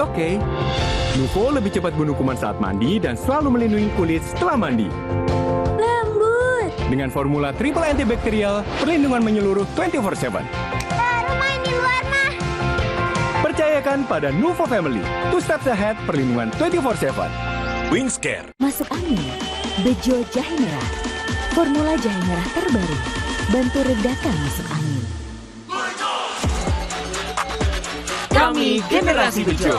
okay. Nuvo lebih cepat bunuh kuman saat mandi dan selalu melindungi kulit setelah mandi. Lembut. Dengan formula triple antibakterial, perlindungan menyeluruh 24/7. Baru main di luar mah. Percayakan pada Nuvo Family. 2 steps ahead, perlindungan 24/7. Wingscare. Masuk angin, Bejo Jahe Merah. Formula jahe merah terbaru. Bantu redakan masuk angin. Kami Generasi Bejo.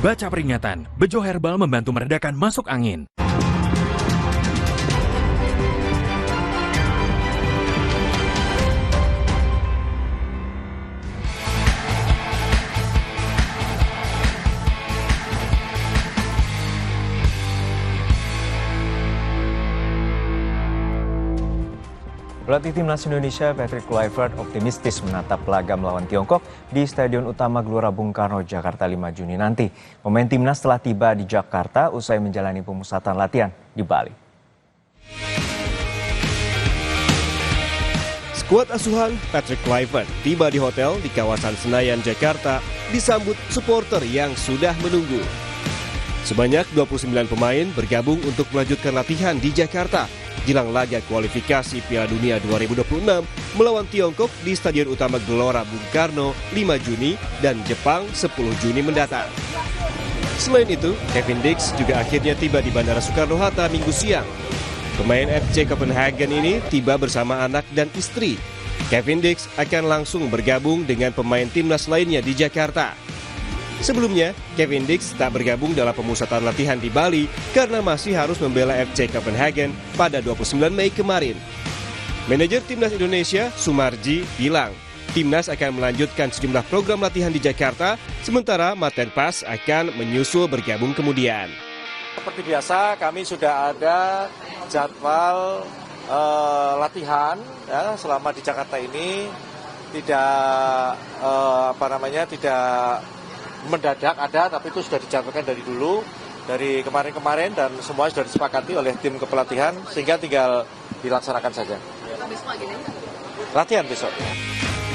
Baca peringatan, Bejo Herbal membantu meredakan masuk angin. Pelatih Timnas Indonesia Patrick Kluivert optimistis menatap laga melawan Tiongkok di Stadion Utama Gelora Bung Karno, Jakarta 5 Juni nanti. Pemain Timnas telah tiba di Jakarta usai menjalani pemusatan latihan di Bali. Skuad asuhan Patrick Kluivert tiba di hotel di kawasan Senayan, Jakarta disambut supporter yang sudah menunggu. Sebanyak 29 pemain bergabung untuk melanjutkan latihan di Jakarta jelang laga kualifikasi Piala Dunia 2026 melawan Tiongkok di Stadion Utama Gelora Bung Karno 5 Juni dan Jepang 10 Juni mendatang. Selain itu, Kevin Dix juga akhirnya tiba di Bandara Soekarno-Hatta Minggu siang. Pemain FC Copenhagen ini tiba bersama anak dan istri. Kevin Dix akan langsung bergabung dengan pemain timnas lainnya di Jakarta. Sebelumnya, Kevin Dix tak bergabung dalam pemusatan latihan di Bali karena masih harus membela FC Copenhagen pada 29 Mei kemarin. Manajer Timnas Indonesia, Sumarji, bilang Timnas akan melanjutkan sejumlah program latihan di Jakarta, sementara Maten Pas akan menyusul bergabung kemudian. Seperti biasa, kami sudah ada jadwal latihan ya, selama di Jakarta ini tidak tidak mendadak ada, tapi itu sudah dijadwalkan dari dulu, dari kemarin-kemarin dan semua sudah disepakati oleh tim kepelatihan sehingga tinggal dilaksanakan saja. Latihan besok.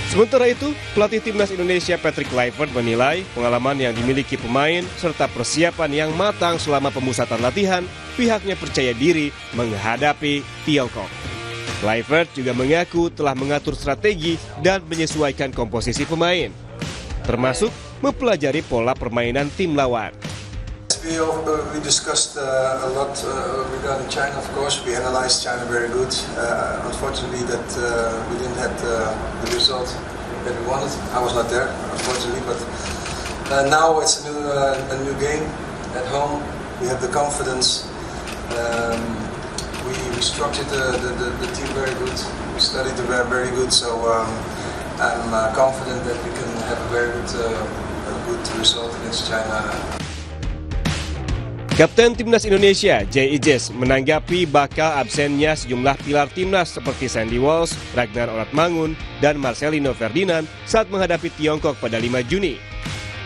Sementara itu, pelatih Timnas Indonesia Patrick Kluivert menilai pengalaman yang dimiliki pemain serta persiapan yang matang selama pemusatan latihan, pihaknya percaya diri menghadapi Tiongkok. Kluivert juga mengaku telah mengatur strategi dan menyesuaikan komposisi pemain, termasuk mempelajari pola permainan tim lawan. We discussed a lot regarding China. Of course, we analyzed China very good. Unfortunately, that we didn't have the result that we wanted. I was not there, unfortunately, but now it's a new game at home. We have the confidence. We structured the team very good. We studied it very good. So I'm confident that we can have a very good result against China. Kapten Timnas Indonesia, J. Ijes, menanggapi bakal absennya sejumlah pilar Timnas seperti Sandy Walsh, Ragnar Oratmangun, dan Marcelino Ferdinand saat menghadapi Tiongkok pada 5 Juni.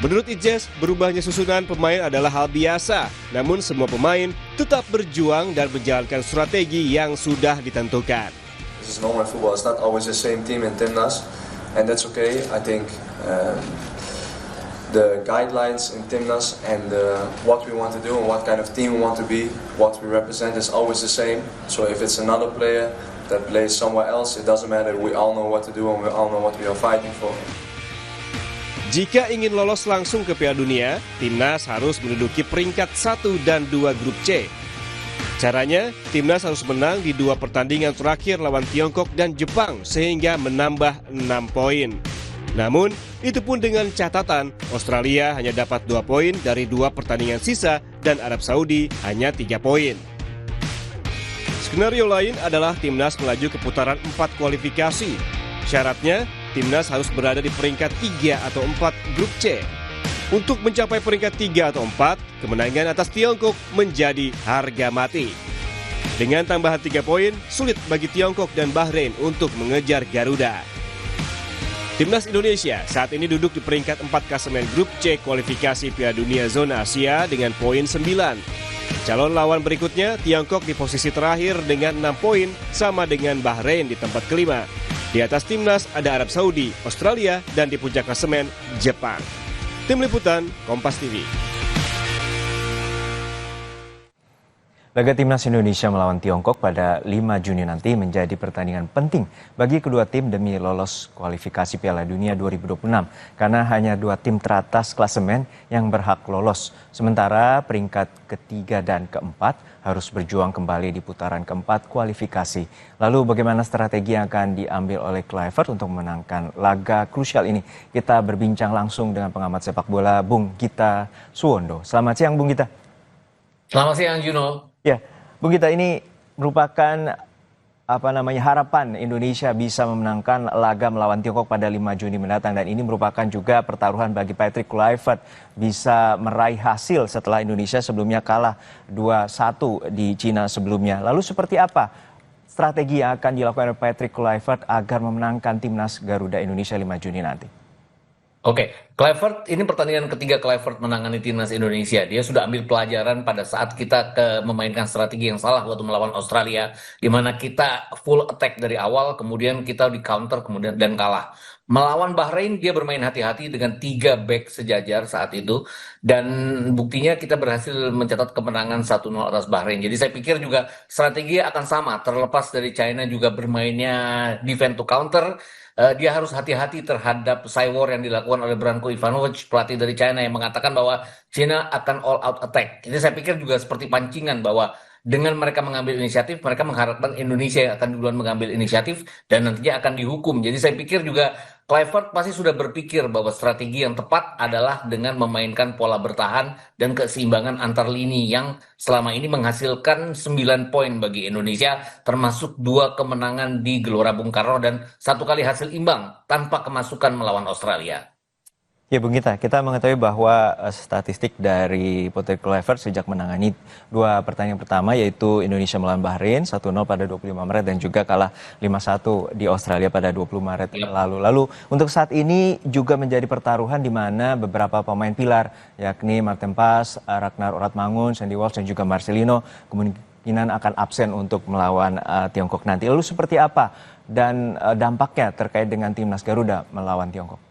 Menurut Ijes, berubahnya susunan pemain adalah hal biasa, namun semua pemain tetap berjuang dan menjalankan strategi yang sudah ditentukan. This is normal football. It's not always the same team in Timnas, and that's okay. I think the guidelines in Timnas and what we want to do and what kind of team we want to be, what we represent is always the same. So if it's another player that plays somewhere else, it doesn't matter. We all know what to do and we all know what we are fighting for. Jika ingin lolos langsung ke Piala Dunia, Timnas harus menduduki peringkat 1 dan 2 grup C. Caranya, Timnas harus menang di 2 pertandingan terakhir lawan Tiongkok dan Jepang sehingga menambah 6 poin. Namun, itu pun dengan catatan Australia hanya dapat 2 poin dari 2 pertandingan sisa dan Arab Saudi hanya 3 poin. Skenario lain adalah Timnas melaju ke putaran 4 kualifikasi. Syaratnya, Timnas harus berada di peringkat 3 atau 4 grup C. Untuk mencapai peringkat 3 atau 4, kemenangan atas Tiongkok menjadi harga mati. Dengan tambahan 3 poin, sulit bagi Tiongkok dan Bahrain untuk mengejar Garuda. Timnas Indonesia saat ini duduk di peringkat 4 klasemen grup C kualifikasi Piala Dunia Zona Asia dengan poin 9. Calon lawan berikutnya Tiongkok di posisi terakhir dengan 6 poin sama dengan Bahrain di tempat kelima. Di atas Timnas ada Arab Saudi, Australia, dan di puncak klasemen Jepang. Tim Liputan, Kompas TV. Laga Timnas Indonesia melawan Tiongkok pada 5 Juni nanti menjadi pertandingan penting bagi kedua tim demi lolos kualifikasi Piala Dunia 2026 karena hanya 2 tim teratas klasemen yang berhak lolos. Sementara peringkat ketiga dan keempat harus berjuang kembali di putaran keempat kualifikasi. Lalu bagaimana strategi yang akan diambil oleh Kluivert untuk memenangkan laga krusial ini? Kita berbincang langsung dengan pengamat sepak bola Bung Gita Suwondo. Selamat siang Bung Gita. Selamat siang Juno. Ya, Bung Gita, ini merupakan harapan Indonesia bisa memenangkan laga melawan Tiongkok pada 5 Juni mendatang dan ini merupakan juga pertaruhan bagi Patrick Kluivert bisa meraih hasil setelah Indonesia sebelumnya kalah 2-1 di Cina sebelumnya. Lalu seperti apa strategi yang akan dilakukan oleh Patrick Kluivert agar memenangkan timnas Garuda Indonesia 5 Juni nanti? Oke, Kluivert ini pertandingan ketiga Kluivert menangani timnas Indonesia. Dia sudah ambil pelajaran pada saat kita memainkan strategi yang salah waktu melawan Australia, di mana kita full attack dari awal, kemudian kita di counter, kemudian dan kalah. Melawan Bahrain dia bermain hati-hati dengan 3 back sejajar saat itu, dan buktinya kita berhasil mencatat kemenangan 1-0 atas Bahrain. Jadi saya pikir juga strategi akan sama, terlepas dari China juga bermainnya defense to counter. Dia harus hati-hati terhadap cywar yang dilakukan oleh Branko Ivanovic, pelatih dari China, yang mengatakan bahwa China akan all out attack. Jadi saya pikir juga seperti pancingan bahwa dengan mereka mengambil inisiatif, mereka mengharapkan Indonesia yang akan duluan mengambil inisiatif dan nantinya akan dihukum. Jadi saya pikir juga Kluivert pasti sudah berpikir bahwa strategi yang tepat adalah dengan memainkan pola bertahan dan keseimbangan antar lini yang selama ini menghasilkan 9 poin bagi Indonesia, termasuk 2 kemenangan di Gelora Bung Karno dan 1 kali hasil imbang tanpa kemasukan melawan Australia. Ya Bung Gita, kita mengetahui bahwa statistik dari Patrick Kluivert sejak menangani 2 pertandingan pertama yaitu Indonesia melawan Bahrain 1-0 pada 25 Maret dan juga kalah 5-1 di Australia pada 20 Maret lalu. Lalu untuk saat ini juga menjadi pertaruhan di mana beberapa pemain pilar yakni Martin Pas, Ragnar Oratmangun, Sandy Walsh dan juga Marcelino kemungkinan akan absen untuk melawan Tiongkok nanti. Lalu seperti apa dan dampaknya terkait dengan timnas Garuda melawan Tiongkok?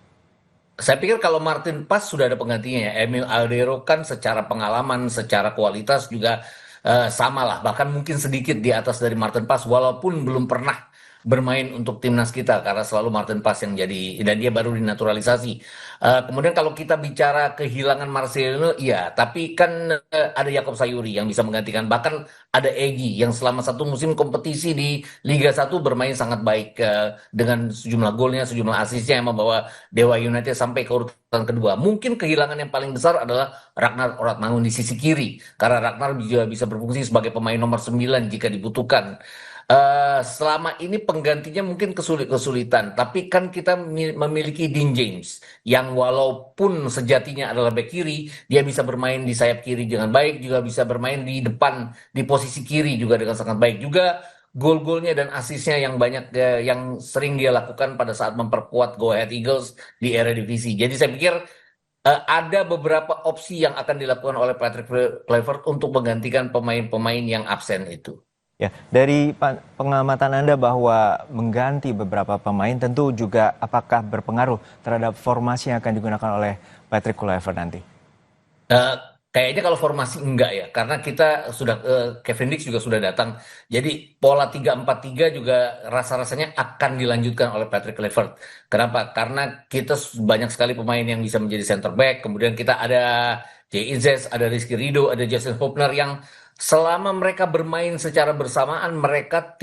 Saya pikir kalau Martin Pas sudah ada penggantinya ya. Emil Aldero kan secara pengalaman, secara kualitas juga sama lah. Bahkan mungkin sedikit di atas dari Martin Pas walaupun belum pernah bermain untuk timnas kita karena selalu Martin Pas yang jadi dan dia baru dinaturalisasi. Kemudian kalau kita bicara kehilangan Marcelino, iya, tapi kan ada Jakob Sayuri yang bisa menggantikan. Bahkan ada Egy yang selama 1 musim kompetisi di Liga 1 bermain sangat baik dengan sejumlah golnya, sejumlah asisnya yang membawa Dewa United sampai ke urutan kedua. Mungkin kehilangan yang paling besar adalah Ragnar Oratmangun di sisi kiri karena Ragnar juga bisa berfungsi sebagai pemain nomor 9 jika dibutuhkan. Selama ini penggantinya mungkin kesulitan, tapi kan kita memiliki Dean James yang walaupun sejatinya adalah bek kiri, dia bisa bermain di sayap kiri dengan baik, juga bisa bermain di depan di posisi kiri juga dengan sangat baik. Juga gol-golnya dan asisnya yang banyak yang sering dia lakukan pada saat memperkuat Go Ahead Eagles di Eredivisie. Jadi saya pikir ada beberapa opsi yang akan dilakukan oleh Patrick Kluivert untuk menggantikan pemain-pemain yang absen itu. Ya, dari pengamatan Anda bahwa mengganti beberapa pemain tentu juga apakah berpengaruh terhadap formasi yang akan digunakan oleh Patrick Kluivert nanti? Kayaknya kalau formasi enggak ya, karena kita sudah Kevin Dix juga sudah datang. Jadi pola 3-4-3 juga rasa-rasanya akan dilanjutkan oleh Patrick Kluivert. Kenapa? Karena kita banyak sekali pemain yang bisa menjadi center back. Kemudian kita ada Jay Izes, ada Rizky Ridho, ada Justin Hopner yang selama mereka bermain secara bersamaan mereka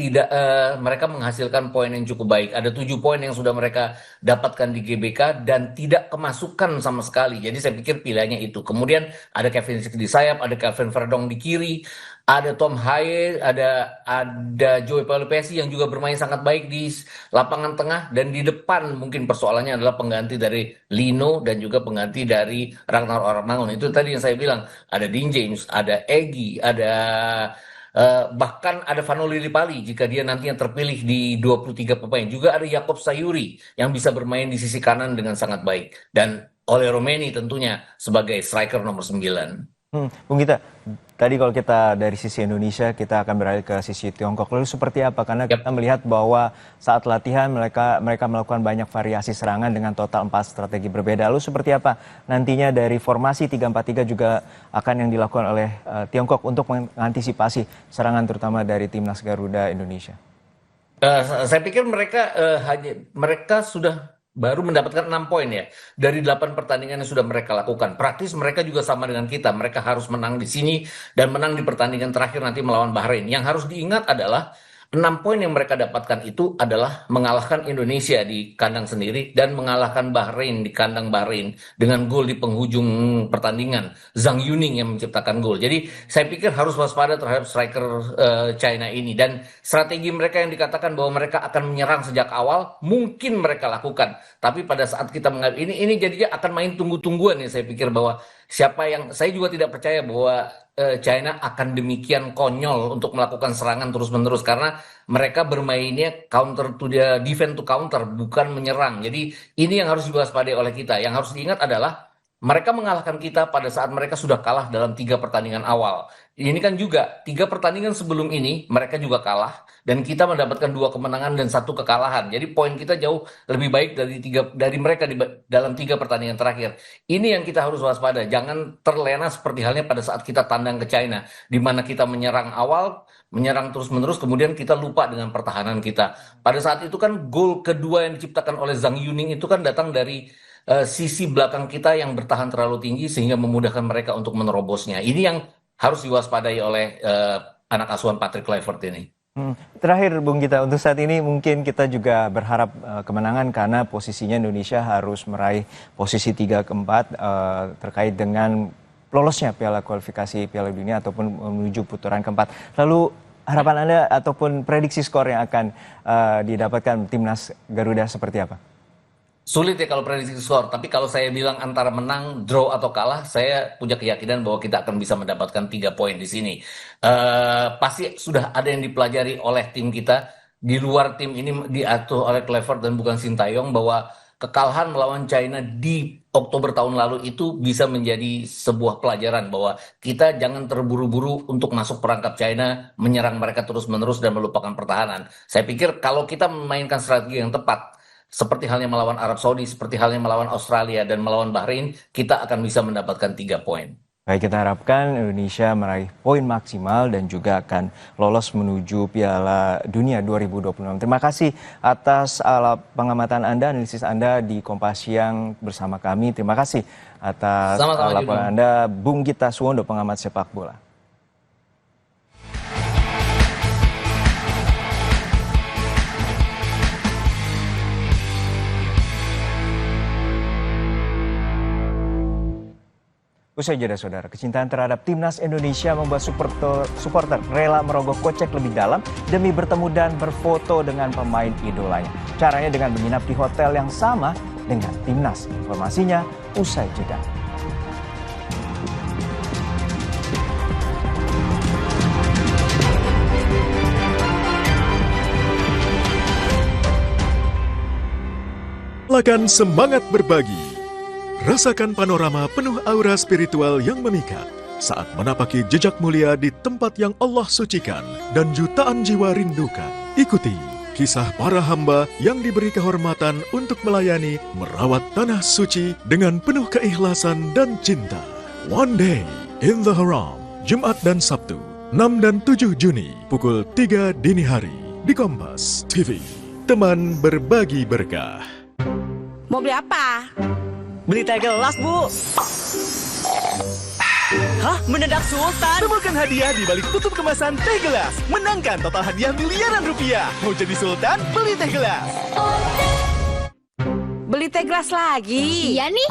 menghasilkan poin yang cukup baik. Ada 7 poin yang sudah mereka dapatkan di GBK dan tidak kemasukan sama sekali. Jadi saya pikir pilihannya itu. Kemudian ada Kevin Dix di sayap, ada Kevin Verdong di kiri, ada Tom Haye, ada Joey Pelupesi yang juga bermain sangat baik di lapangan tengah, dan di depan mungkin persoalannya adalah pengganti dari Lino dan juga pengganti dari Ragnar Oratmangun. Itu tadi yang saya bilang, ada Dean James, ada Egy, ada bahkan ada Vano Lillipali jika dia nantinya terpilih di 23 pemain. Juga ada Jakob Sayuri yang bisa bermain di sisi kanan dengan sangat baik, dan Ole Romeni tentunya sebagai striker nomor 9. Bung Gita, tadi kalau kita dari sisi Indonesia, kita akan beralih ke sisi Tiongkok. Lalu seperti apa? Karena kita melihat bahwa saat latihan mereka melakukan banyak variasi serangan dengan total 4 strategi berbeda. Lalu seperti apa nantinya dari formasi 3-4-3 juga akan yang dilakukan oleh Tiongkok untuk mengantisipasi serangan terutama dari timnas Garuda Indonesia? Saya pikir mereka sudah baru mendapatkan 6 poin ya dari 8 pertandingan yang sudah mereka lakukan. Praktis mereka juga sama dengan kita. Mereka harus menang di sini dan menang di pertandingan terakhir nanti melawan Bahrain. Yang harus diingat adalah 6 poin yang mereka dapatkan itu adalah mengalahkan Indonesia di kandang sendiri dan mengalahkan Bahrain di kandang Bahrain dengan gol di penghujung pertandingan. Zhang Yuning yang menciptakan gol. Jadi saya pikir harus waspada terhadap striker China ini. Dan strategi mereka yang dikatakan bahwa mereka akan menyerang sejak awal, mungkin mereka lakukan. Tapi pada saat kita menghadapi ini jadinya akan main tunggu-tungguan ya. Saya pikir bahwa saya juga tidak percaya bahwa China akan demikian konyol untuk melakukan serangan terus-menerus karena mereka bermainnya counter to the defense to counter, bukan menyerang. Jadi ini yang harus diwaspadai oleh kita. Yang harus diingat adalah mereka mengalahkan kita pada saat mereka sudah kalah dalam 3 pertandingan awal. Ini kan juga 3 pertandingan sebelum ini mereka juga kalah dan kita mendapatkan 2 kemenangan dan 1 kekalahan. Jadi poin kita jauh lebih baik dari mereka dalam 3 pertandingan terakhir. Ini yang kita harus waspada. Jangan terlena seperti halnya pada saat kita tandang ke China, di mana kita menyerang awal, menyerang terus-menerus, kemudian kita lupa dengan pertahanan kita. Pada saat itu kan gol kedua yang diciptakan oleh Zhang Yuning itu kan datang dari sisi belakang kita yang bertahan terlalu tinggi sehingga memudahkan mereka untuk menerobosnya. Ini yang harus diwaspadai oleh anak asuhan Patrick Kluivert ini. Terakhir Bung Gita, untuk saat ini mungkin kita juga berharap kemenangan karena posisinya Indonesia harus meraih posisi 3 ke 4 terkait dengan lolosnya piala kualifikasi Piala Dunia ataupun menuju putaran keempat. Lalu harapan Anda ataupun prediksi skor yang akan didapatkan timnas Garuda seperti apa? Sulit ya kalau prediksi skor, tapi kalau saya bilang antara menang, draw atau kalah, saya punya keyakinan bahwa kita akan bisa mendapatkan 3 poin di sini. Pasti sudah ada yang dipelajari oleh tim kita. Di luar tim ini diatur oleh Kluivert dan bukan Sintayong bahwa kekalahan melawan China di Oktober tahun lalu itu bisa menjadi sebuah pelajaran bahwa kita jangan terburu-buru untuk masuk perangkap China, menyerang mereka terus-menerus dan melupakan pertahanan. Saya pikir kalau kita memainkan strategi yang tepat, seperti halnya melawan Arab Saudi, seperti halnya melawan Australia dan melawan Bahrain, kita akan bisa mendapatkan 3 poin. Baik, kita harapkan Indonesia meraih poin maksimal dan juga akan lolos menuju Piala Dunia 2026. Terima kasih atas pengamatan Anda, analisis Anda di Kompas Siang bersama kami. Terima kasih atas laporan Anda, Bung Gita Suwondo, pengamat sepak bola. Usai jeda saudara, kecintaan terhadap timnas Indonesia membuat supporter rela merogoh kocek lebih dalam demi bertemu dan berfoto dengan pemain idolanya. Caranya dengan menginap di hotel yang sama dengan timnas. Informasinya usai jeda. Lakukan semangat berbagi. Rasakan panorama penuh aura spiritual yang memikat saat menapaki jejak mulia di tempat yang Allah sucikan dan jutaan jiwa rindukan. Ikuti kisah para hamba yang diberi kehormatan untuk melayani, merawat tanah suci dengan penuh keikhlasan dan cinta. One Day in the Haram, Jumat dan Sabtu, 6 dan 7 Juni, pukul 3 dini hari di Kompas TV. Teman berbagi berkah. Mau beli apa? Beli teh gelas, Bu. Hah? Mendadak Sultan? Temukan hadiah di balik tutup kemasan teh gelas. Menangkan total hadiah miliaran rupiah. Mau jadi Sultan? Beli teh gelas. Beli teh gelas lagi? Iya nih.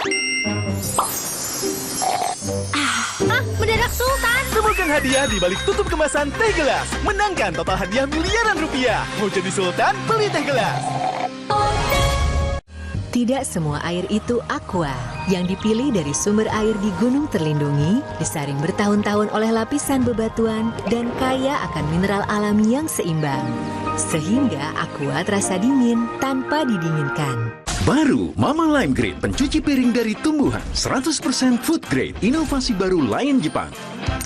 Mendadak Sultan? Temukan hadiah di balik tutup kemasan teh gelas. Menangkan total hadiah miliaran rupiah. Mau jadi Sultan? Beli teh gelas. Tidak semua air itu aqua. Yang dipilih dari sumber air di gunung terlindungi, disaring bertahun-tahun oleh lapisan bebatuan, dan kaya akan mineral alami yang seimbang. Sehingga aqua terasa dingin tanpa didinginkan. Baru Mama Lime Grade, pencuci piring dari tumbuhan, 100% food grade, inovasi baru Lion Jepang.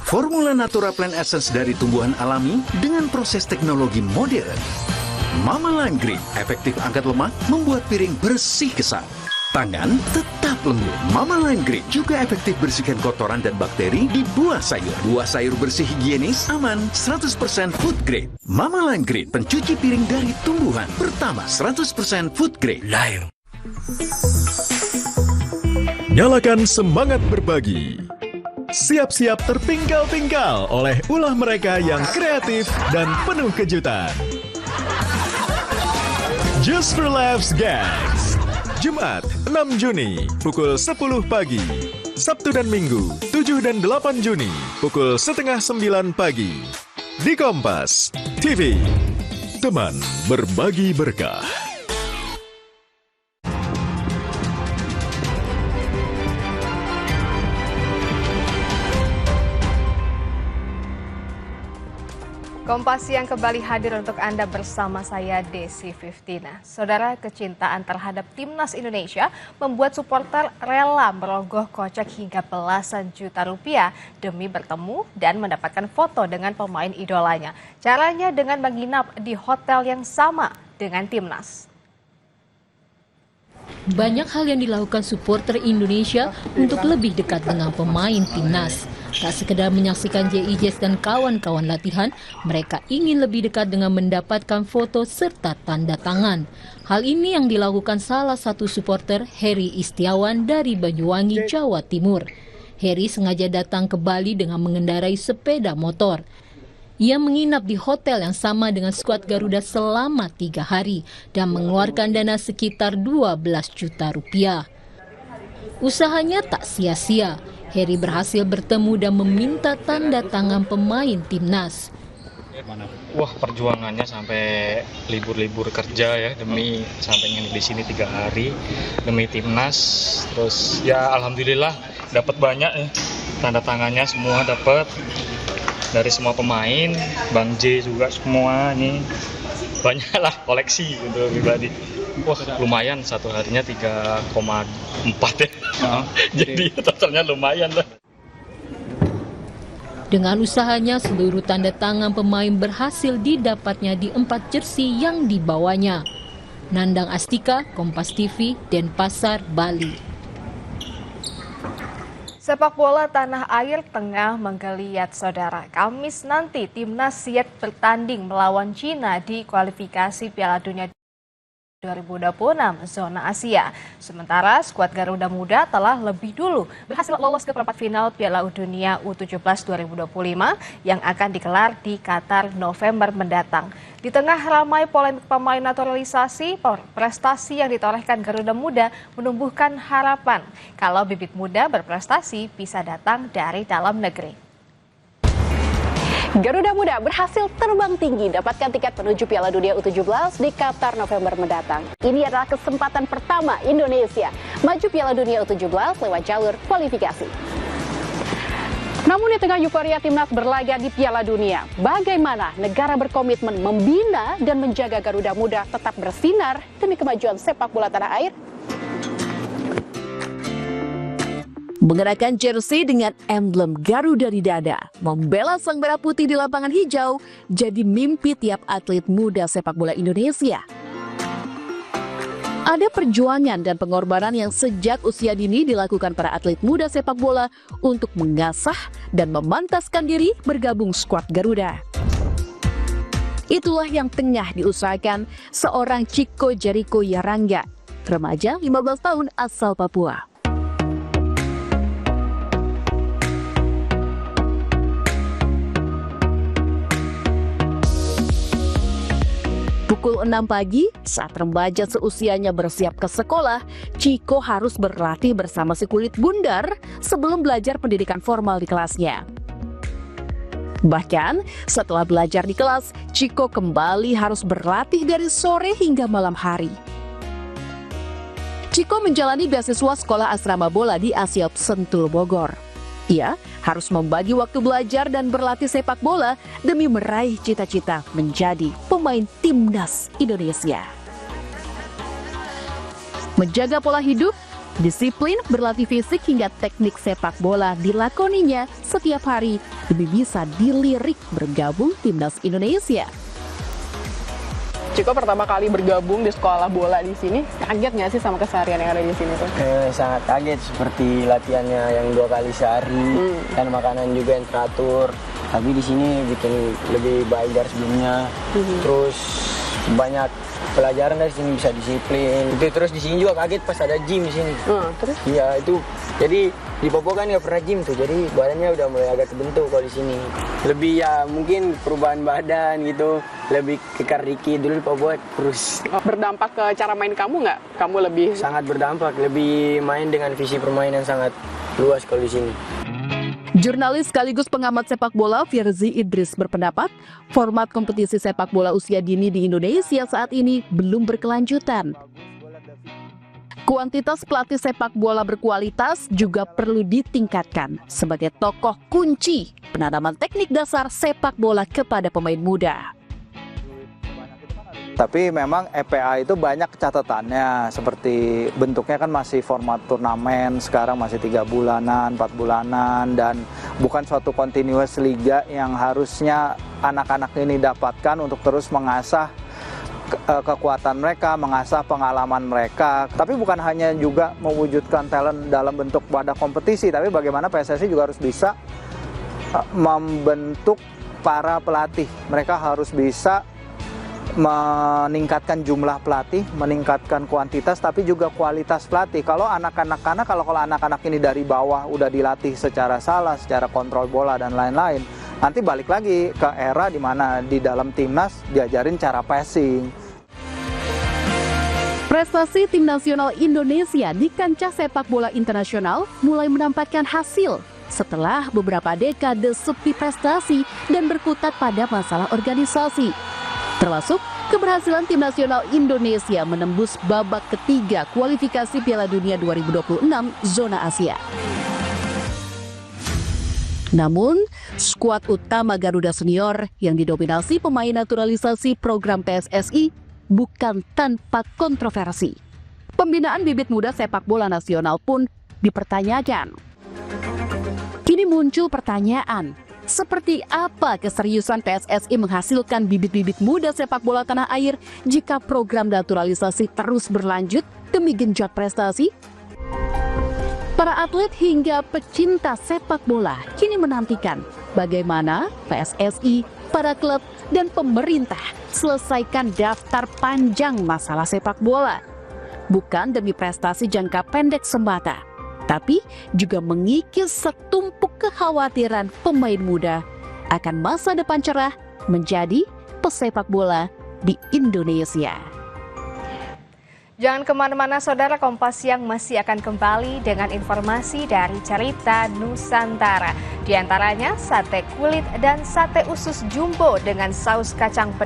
Formula Natura Plant Essence dari tumbuhan alami dengan proses teknologi modern. Mama Lime Grade, efektif angkat lemak, membuat piring bersih kesal. Tangan tetap lembut. Mama Lime Grade juga efektif bersihkan kotoran dan bakteri di buah sayur. Buah sayur bersih higienis, aman, 100% food grade. Mama Lime Grade, pencuci piring dari tumbuhan. Pertama, 100% food grade. Lime. Nyalakan semangat berbagi. Siap-siap tertinggal-tinggal oleh ulah mereka yang kreatif dan penuh kejutan. Just for Laughs Gags. Jumat 6 Juni pukul 10 pagi. Sabtu dan Minggu 7 dan 8 Juni pukul setengah 9 pagi. Di Kompas TV. Teman berbagi berkah. Kompas yang kembali hadir untuk Anda bersama saya Desi Fiftina. Saudara, kecintaan terhadap Timnas Indonesia membuat supporter rela merogoh kocek hingga belasan juta rupiah demi bertemu dan mendapatkan foto dengan pemain idolanya. Caranya dengan menginap di hotel yang sama dengan Timnas. Banyak hal yang dilakukan supporter Indonesia untuk lebih dekat dengan pemain Timnas. Tak sekedar menyaksikan JIJs dan kawan-kawan latihan, mereka ingin lebih dekat dengan mendapatkan foto serta tanda tangan. Hal ini yang dilakukan salah satu supporter, Heri Istiawan dari Banyuwangi, Jawa Timur. Heri sengaja datang ke Bali dengan mengendarai sepeda motor. Ia menginap di hotel yang sama dengan skuad Garuda selama 3 hari dan mengeluarkan dana sekitar 12 juta rupiah. Usahanya tak sia-sia. Heri berhasil bertemu dan meminta tanda tangan pemain Timnas. Wah, perjuangannya sampai libur-libur kerja ya demi sampai nginep di sini 3 hari demi Timnas. Terus ya alhamdulillah dapat banyak ya. Tanda tangannya semua dapat dari semua pemain, Bang J juga semua nih. Banyak lah koleksi untuk pribadi. Wah, lumayan satu harinya 3,4 ya. Jadi totalnya lumayan lah. Dengan usahanya, seluruh tanda tangan pemain berhasil didapatnya di 4 jersey yang dibawanya. Nandang Astika, Kompas TV, Denpasar, Bali. Sepak bola tanah air tengah menggeliat, saudara. Kamis nanti Timnas siap bertanding melawan Cina di kualifikasi Piala Dunia 2026 zona Asia. Sementara skuad Garuda Muda telah lebih dulu berhasil lolos ke perempat final Piala Dunia U17 2025 yang akan digelar di Qatar November mendatang. Di tengah ramai polemik pemain naturalisasi, prestasi yang ditorehkan Garuda Muda menumbuhkan harapan kalau bibit muda berprestasi bisa datang dari dalam negeri. Garuda Muda berhasil terbang tinggi dapatkan tiket menuju Piala Dunia U17 di Qatar November mendatang. Ini adalah kesempatan pertama Indonesia maju Piala Dunia U17 lewat jalur kualifikasi. Namun di tengah euforia Timnas berlaga di Piala Dunia, bagaimana negara berkomitmen membina dan menjaga Garuda Muda tetap bersinar demi kemajuan sepak bola tanah air? Mengenakan jersey dengan emblem Garuda di dada, membela sang merah putih di lapangan hijau, jadi mimpi tiap atlet muda sepak bola Indonesia. Ada perjuangan dan pengorbanan yang sejak usia dini dilakukan para atlet muda sepak bola untuk mengasah dan memantaskan diri bergabung skuad Garuda. Itulah yang tengah diusahakan seorang Chico Jericho Yarangga, remaja 15 tahun asal Papua. Pukul 6 pagi, saat remaja seusianya bersiap ke sekolah, Chico harus berlatih bersama si kulit bundar sebelum belajar pendidikan formal di kelasnya. Bahkan, setelah belajar di kelas, Chico kembali harus berlatih dari sore hingga malam hari. Chico menjalani beasiswa sekolah asrama bola di Asiop Sentul, Bogor. Ia harus membagi waktu belajar dan berlatih sepak bola demi meraih cita-cita menjadi pemain Timnas Indonesia. Menjaga pola hidup, disiplin, berlatih fisik hingga teknik sepak bola dilakoninya setiap hari demi bisa dilirik bergabung timnas Indonesia. Ciko pertama kali bergabung di sekolah bola di sini, kaget nggak sih sama keseharian yang ada di sini tuh? Sangat kaget, seperti latihannya yang 2 kali sehari, dan makanan juga yang teratur. Tapi di sini bikin lebih baik dari sebelumnya. Terus banyak pelajaran dari sini, bisa disiplin. Terus di sini juga kaget pas ada gym di sini. Terus? Iya itu. Jadi di Papua kan nggak pernah gym tuh, jadi badannya udah mulai agak terbentuk kalau di sini. Lebih ya mungkin perubahan badan gitu, lebih kekar dikit. Dulu di Papua kurus. Berdampak ke cara main kamu nggak? Kamu lebih? Sangat berdampak, lebih main dengan visi permainan sangat luas kalau di sini. Jurnalis sekaligus pengamat sepak bola Firzi Idris berpendapat, format kompetisi sepak bola usia dini di Indonesia saat ini belum berkelanjutan. Kuantitas pelatih sepak bola berkualitas juga perlu ditingkatkan sebagai tokoh kunci penanaman teknik dasar sepak bola kepada pemain muda. Tapi memang EPA itu banyak catatannya, seperti bentuknya kan masih format turnamen, sekarang masih 3 bulanan, 4 bulanan, dan bukan suatu continuous liga yang harusnya anak-anak ini dapatkan untuk terus mengasah kekuatan mereka, mengasah pengalaman mereka. Tapi bukan hanya juga mewujudkan talent dalam bentuk pada kompetisi, tapi bagaimana PSSI juga harus bisa membentuk para pelatih. Mereka harus bisa meningkatkan jumlah pelatih, meningkatkan kuantitas, tapi juga kualitas pelatih. Kalau anak-anak ini dari bawah udah dilatih secara salah, secara kontrol bola dan lain-lain, nanti balik lagi ke era di mana di dalam timnas diajarin cara passing. Prestasi tim nasional Indonesia di kancah sepak bola internasional mulai menampakkan hasil setelah beberapa dekade sepi prestasi dan berkutat pada masalah organisasi. Termasuk keberhasilan tim nasional Indonesia menembus babak ketiga kualifikasi Piala Dunia 2026 zona Asia. Namun, skuad utama Garuda Senior yang didominasi pemain naturalisasi program PSSI bukan tanpa kontroversi. Pembinaan bibit muda sepak bola nasional pun dipertanyakan. Kini muncul pertanyaan, seperti apa keseriusan PSSI menghasilkan bibit-bibit muda sepak bola tanah air jika program naturalisasi terus berlanjut demi genjot prestasi? Para atlet hingga pecinta sepak bola kini menantikan bagaimana PSSI, para klub, dan pemerintah selesaikan daftar panjang masalah sepak bola. Bukan demi prestasi jangka pendek semata, tapi juga mengikis setumpuk kekhawatiran pemain muda akan masa depan cerah menjadi pesepak bola di Indonesia. Jangan kemana-mana saudara, Kompas Siang masih akan kembali dengan informasi dari cerita Nusantara. Di antaranya sate kulit dan sate usus jumbo dengan saus kacang pedas.